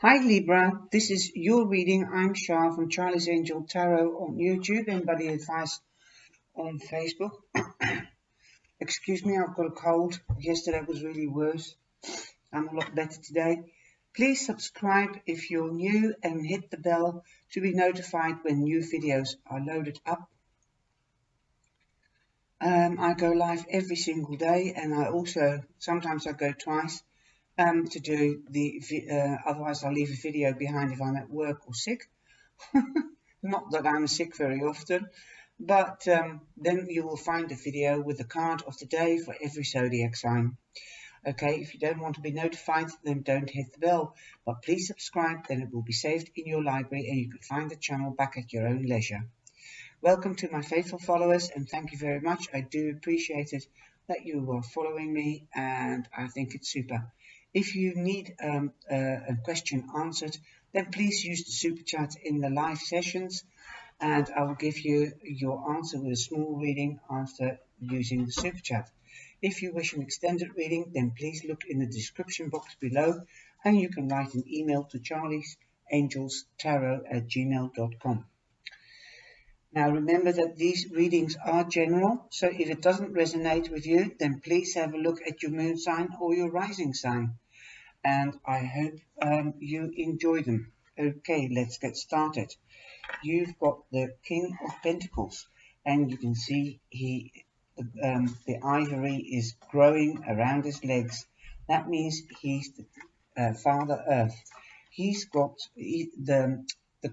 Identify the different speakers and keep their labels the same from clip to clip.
Speaker 1: Hi Libra, this is your reading. I'm Char from Charlie's Angel Tarot on YouTube and Buddy Advice on Facebook. Excuse me, I've got a cold. Yesterday was really worse. I'm a lot better today. Please subscribe if you're new and hit the bell to be notified when new videos are loaded up. I go live every single day, and sometimes I go twice. To do otherwise I'll leave a video behind if I'm at work or sick. Not that I'm sick very often, but then you will find a video with the card of the day for every zodiac sign. Okay, if you don't want to be notified, then don't hit the bell, but please subscribe, then it will be saved in your library and you can find the channel back at your own leisure. Welcome to my faithful followers, and thank you very much. I do appreciate it that you are following me, and I think it's super. If you need a question answered, then please use the super chat in the live sessions, and I will give you your answer with a small reading after using the super chat. If you wish an extended reading, then please look in the description box below, and you can write an email to CharliesAngelTarot@gmail.com. Now remember that these readings are general, so if it doesn't resonate with you, then please have a look at your moon sign or your rising sign. And I hope you enjoy them. Okay, let's get started. You've got the King of Pentacles, and you can see the ivory is growing around his legs. That means he's the Father Earth. He's got the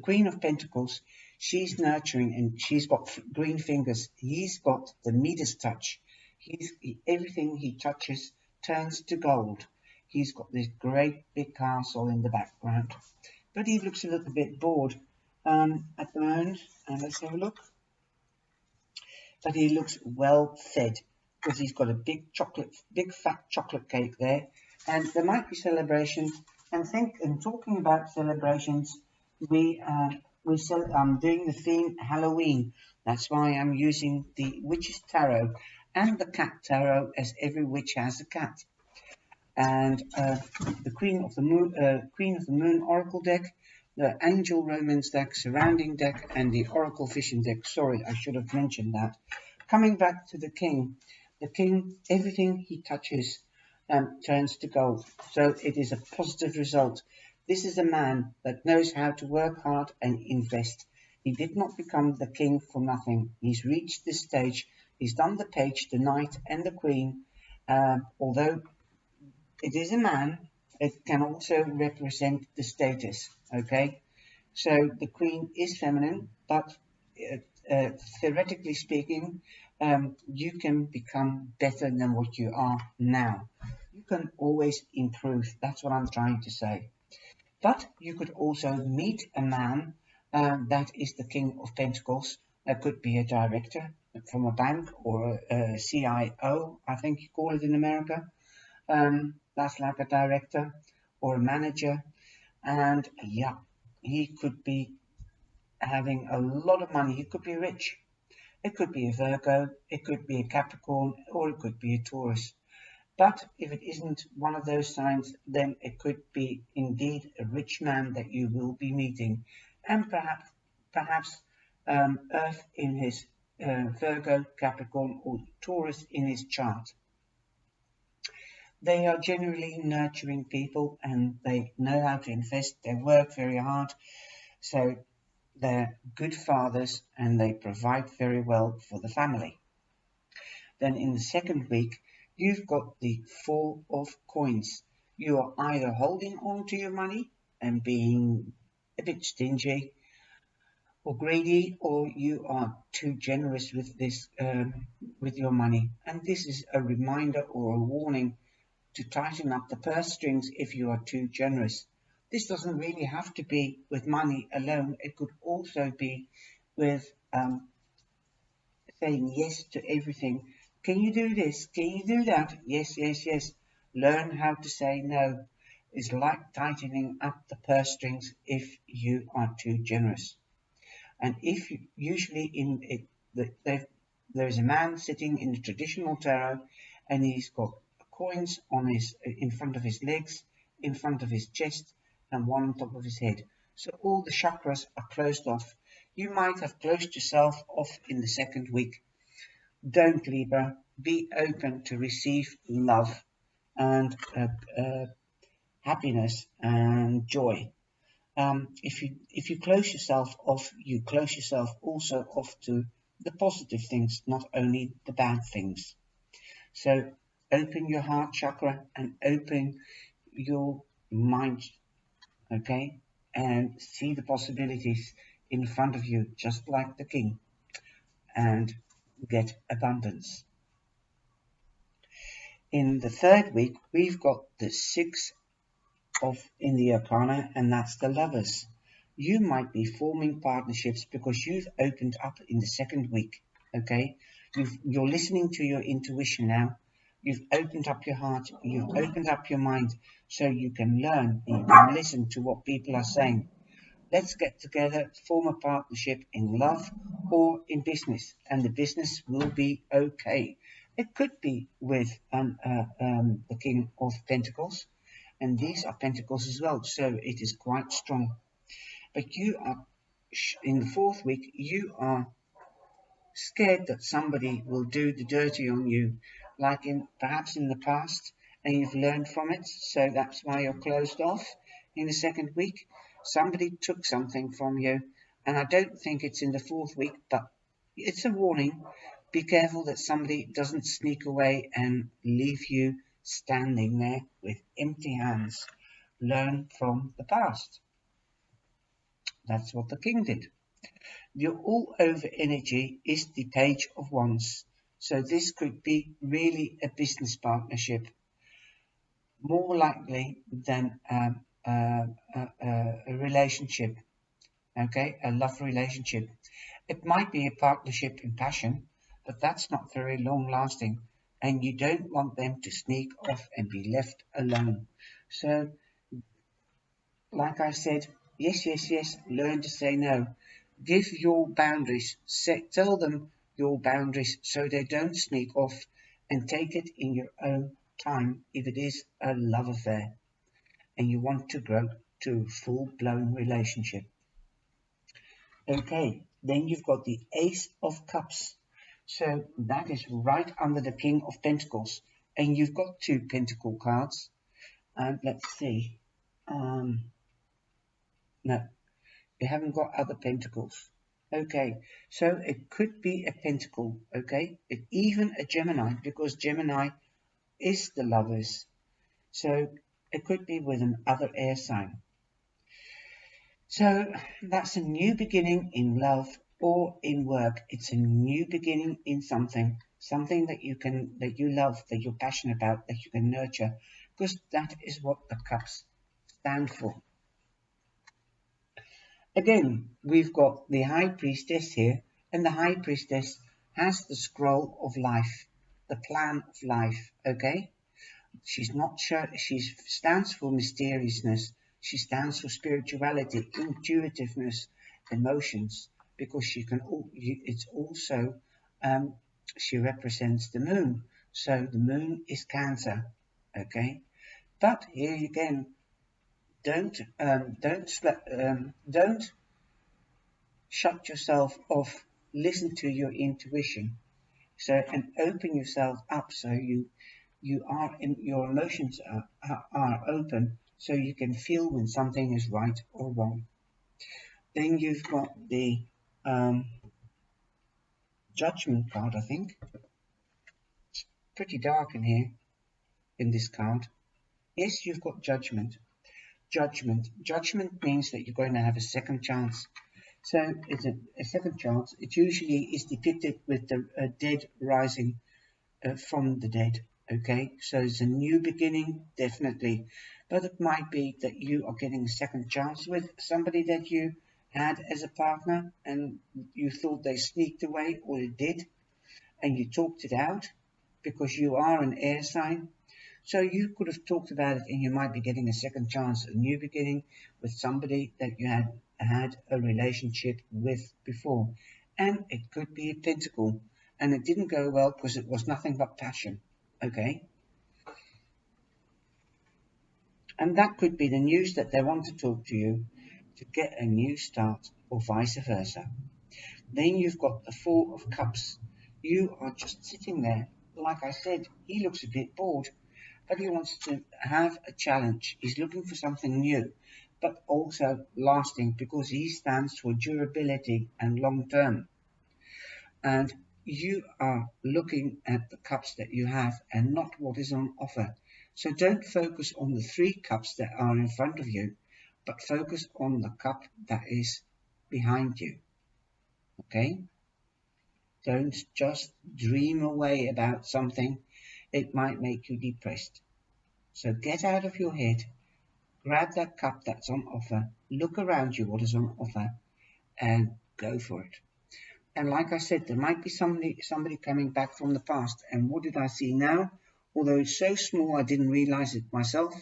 Speaker 1: Queen of Pentacles. She's nurturing, and she's got green fingers. He's got the Midas touch. Everything he touches turns to gold. He's got this great big castle in the background, but he looks a little bit bored at the moment. And let's have a look. But he looks well fed because he's got a big fat chocolate cake there, and there might be celebrations. And talking about celebrations, I'm doing the theme Halloween. That's why I'm using the Witch's Tarot and the Cat Tarot, as every witch has a cat. And the Queen of the Moon Oracle deck, the Angel Romance deck, Surrounding deck, and the Oracle Vision deck. Sorry, I should have mentioned that. Coming back to the King, everything he touches turns to gold. So it is a positive result. This is a man that knows how to work hard and invest. He did not become the king for nothing. He's reached this stage. He's done the page, the knight, and the queen. Although it is a man, it can also represent the status. Okay, so the queen is feminine, but theoretically speaking, you can become better than what you are now. You can always improve. That's what I'm trying to say. But you could also meet a man that is the King of Pentacles. That could be a director from a bank or a CIO, I think you call it in America. That's like a director or a manager. And yeah, he could be having a lot of money. He could be rich. It could be a Virgo, it could be a Capricorn, or it could be a Taurus. But if it isn't one of those signs, then it could be indeed a rich man that you will be meeting, and perhaps Earth in his Virgo, Capricorn, or Taurus in his chart. They are generally nurturing people, and they know how to invest. They work very hard, so they're good fathers, and they provide very well for the family. Then in the second week, you've got the Four of Coins. You are either holding on to your money and being a bit stingy or greedy, or you are too generous with this with your money. And this is a reminder or a warning to tighten up the purse strings if you are too generous. This doesn't really have to be with money alone. It could also be with saying yes to everything. Can you do this? Can you do that? Yes, yes, yes. Learn how to say no. It's like tightening up the purse strings if you are too generous. And if you, usually there is a man sitting in the traditional tarot, and he's got coins on in front of his legs, in front of his chest, and one on top of his head. So all the chakras are closed off. You might have closed yourself off in the second week. Don't, Libra. Be open to receive love and happiness and joy. If you close yourself off, you close yourself also off to the positive things, not only the bad things. So open your heart chakra and open your mind, okay, and see the possibilities in front of you, just like the king, and get abundance. In the third week, we've got the six of in the arcana, and that's the lovers. You might be forming partnerships because you've opened up in the second week, okay? You're listening to your intuition now. You've opened up your heart, you've opened up your mind, so you can learn and you can listen to what people are saying. Let's get together, form a partnership in love or in business, and the business will be okay. It could be with the King of Pentacles, and these are pentacles as well, so it is quite strong. But you are, in the fourth week, you are scared that somebody will do the dirty on you, like perhaps in the past, and you've learned from it, so that's why you're closed off. In the second week, somebody took something from you, and I don't think it's in the fourth week, but it's a warning. Be careful that somebody doesn't sneak away and leave you standing there with empty hands. Learn from the past. That's what the king did. Your all-over energy is the Page of Wands. So this could be really a business partnership, more likely than a relationship, okay, a love relationship. It might be a partnership in passion, but that's not very long-lasting, and you don't want them to sneak off and be left alone. So, like I said, yes, yes, yes, learn to say no. Give your boundaries, tell them your boundaries so they don't sneak off, and take it in your own time if it is a love affair and you want to grow to a full-blown relationship. Okay, then you've got the Ace of Cups. So that is right under the King of Pentacles, and you've got two Pentacle cards. And let's see. No, you haven't got other pentacles. Okay, so it could be a pentacle, okay? Even a Gemini, because Gemini is the lovers. So it could be with another air sign. So that's a new beginning in love or in work. It's a new beginning in something that you love, that you're passionate about, that you can nurture, because that is what the cups stand for. Again, we've got the High Priestess here, and the High Priestess has the scroll of life, the plan of life, okay? She's not sure, she stands for mysteriousness, she stands for spirituality, intuitiveness, emotions, because it's also, she represents the moon, so the moon is Cancer, okay? But here again, don't shut yourself off, listen to your intuition, so, and open yourself up so your emotions are open, so you can feel when something is right or wrong. Then you've got the Judgment card. I think it's pretty dark in here in this card. Yes, you've got Judgment. Judgment means that you're going to have a second chance. So it's a second chance. It usually is depicted with the dead rising from the dead. Okay, so it's a new beginning, definitely, but it might be that you are getting a second chance with somebody that you had as a partner and you thought they sneaked away, or they did, and you talked it out because you are an air sign. So you could have talked about it and you might be getting a second chance, a new beginning with somebody that you had a relationship with before. And it could be a pentacle, and it didn't go well because it was nothing but passion. Okay. And that could be the news that they want to talk to you to get a new start, or vice versa. Then you've got the Four of Cups. You are just sitting there. Like I said, he looks a bit bored, but he wants to have a challenge. He's looking for something new, but also lasting, because he stands for durability and long term. And you are looking at the cups that you have and not what is on offer. So don't focus on the 3 cups that are in front of you, but focus on the cup that is behind you. Okay? Don't just dream away about something. It might make you depressed. So get out of your head, grab that cup that's on offer, look around you what is on offer, and go for it. And like I said, there might be somebody coming back from the past. And what did I see now? Although it's so small I didn't realize it myself,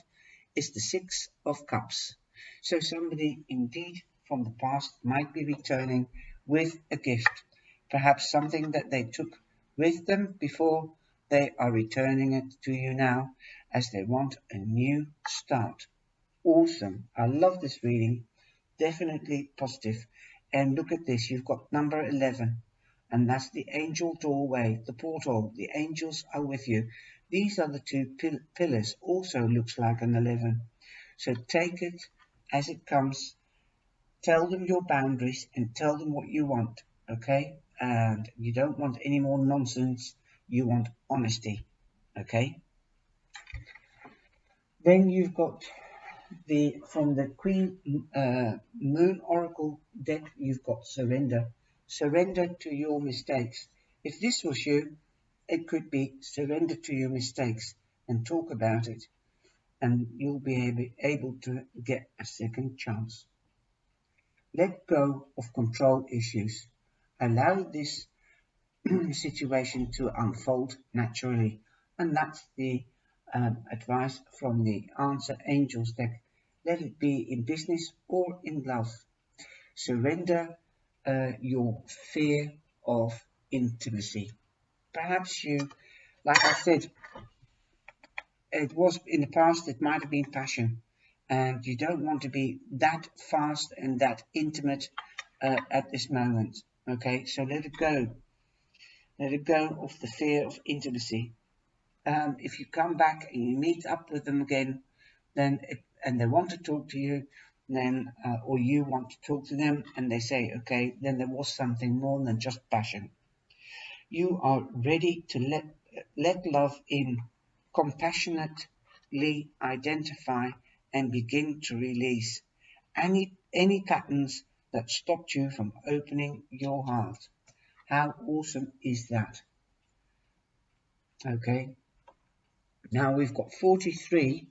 Speaker 1: it's the 6 of Cups. So somebody indeed from the past might be returning with a gift, perhaps something that they took with them before. They are returning it to you now as they want a new start. Awesome. I love this reading. Definitely positive. And look at this, you've got number 11, and that's the angel doorway, the portal. The angels are with you. These are the 2 pillars. Also looks like an 11. So take it as it comes. Tell them your boundaries and tell them what you want, okay? And you don't want any more nonsense. You want honesty, okay? Then you've got from the Queen Moon Oracle deck, you've got surrender. Surrender to your mistakes. If this was you, it could be surrender to your mistakes and talk about it, and you'll be able to get a second chance. Let go of control issues. Allow this situation to unfold naturally, and that's the advice from the Answer Angels deck. Let it be in business or in love. Surrender your fear of intimacy. Perhaps you, like I said, it was in the past, it might have been passion, and you don't want to be that fast and that intimate at this moment. Okay, so let it go. Let it go of the fear of intimacy. If you come back and you meet up with them again, then and they want to talk to you, then or you want to talk to them, and they say, okay, then there was something more than just passion. You are ready to let love in, compassionately identify and begin to release any patterns that stopped you from opening your heart. How awesome is that? Okay, now we've got 43,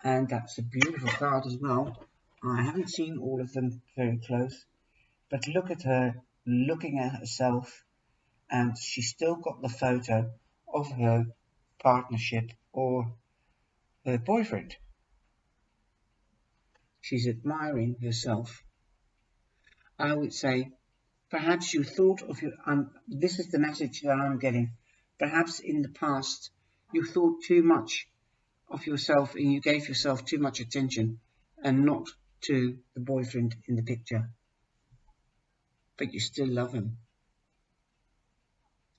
Speaker 1: and that's a beautiful card as well. I haven't seen all of them very close, but look at her looking at herself, and she's still got the photo of her partnership or her boyfriend. She's admiring herself. I would say, perhaps you thought of your, this is the message that I'm getting, perhaps in the past you thought too much of yourself and you gave yourself too much attention and not to the boyfriend in the picture, but you still love him.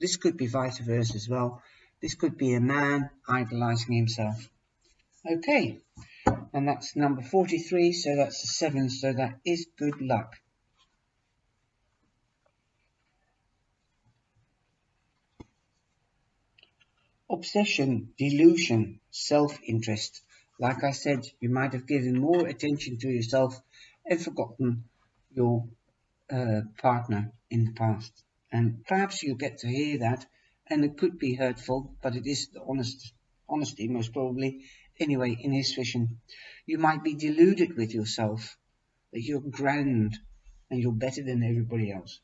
Speaker 1: This could be vice versa as well. This could be a man idolizing himself. Okay, and that's number 43, so that's the 7, so that is good luck. Obsession, delusion, self-interest. Like I said, you might have given more attention to yourself and forgotten your partner in the past. And perhaps you get to hear that, and it could be hurtful, but it is the honesty, most probably. Anyway, in his vision, you might be deluded with yourself, that you're grand and you're better than everybody else.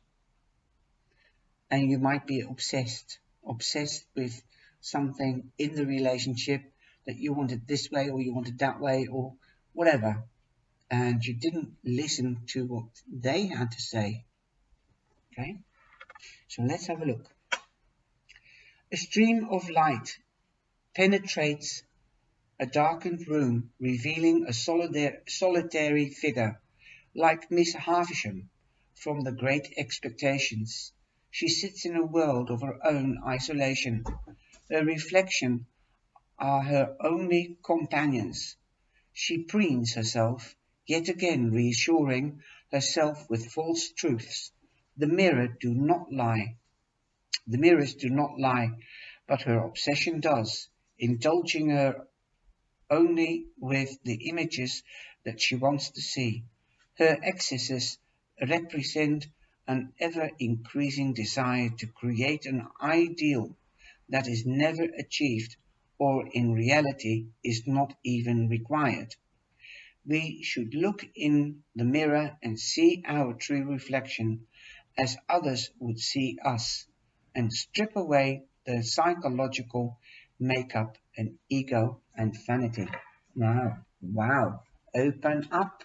Speaker 1: And you might be obsessed with something in the relationship that you wanted this way or you wanted that way or whatever, and you didn't listen to what they had to say. Okay, so let's have a look. A stream of light penetrates a darkened room revealing a solitary figure, like Miss Havisham from The Great Expectations. She sits in a world of her own isolation. Her reflection are her only companions. She preens herself, yet again reassuring herself with false truths. The mirror do not lie. The mirrors do not lie, but her obsession does, indulging her only with the images that she wants to see. Her excesses represent an ever-increasing desire to create an ideal that is never achieved or in reality is not even required. We should look in the mirror and see our true reflection as others would see us, and strip away the psychological makeup and ego and vanity. Now, wow, open up.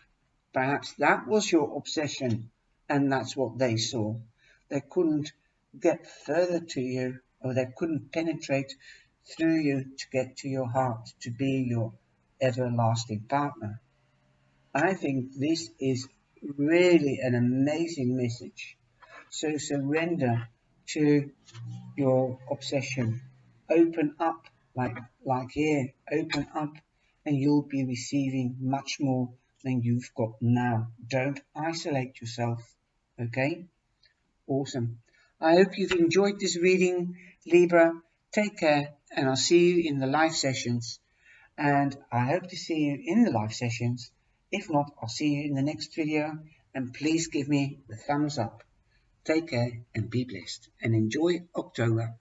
Speaker 1: Perhaps that was your obsession, and that's what they saw. They couldn't get further to you, or they couldn't penetrate through you to get to your heart, to be your everlasting partner. I think this is really an amazing message. So surrender to your obsession. Open up, like here, open up, and you'll be receiving much more than you've got now. Don't isolate yourself. Okay? Awesome. I hope you've enjoyed this reading, Libra. Take care, and I'll see you in the live sessions. And I hope to see you in the live sessions. If not, I'll see you in the next video. And please give me the thumbs up. Take care and be blessed and enjoy October.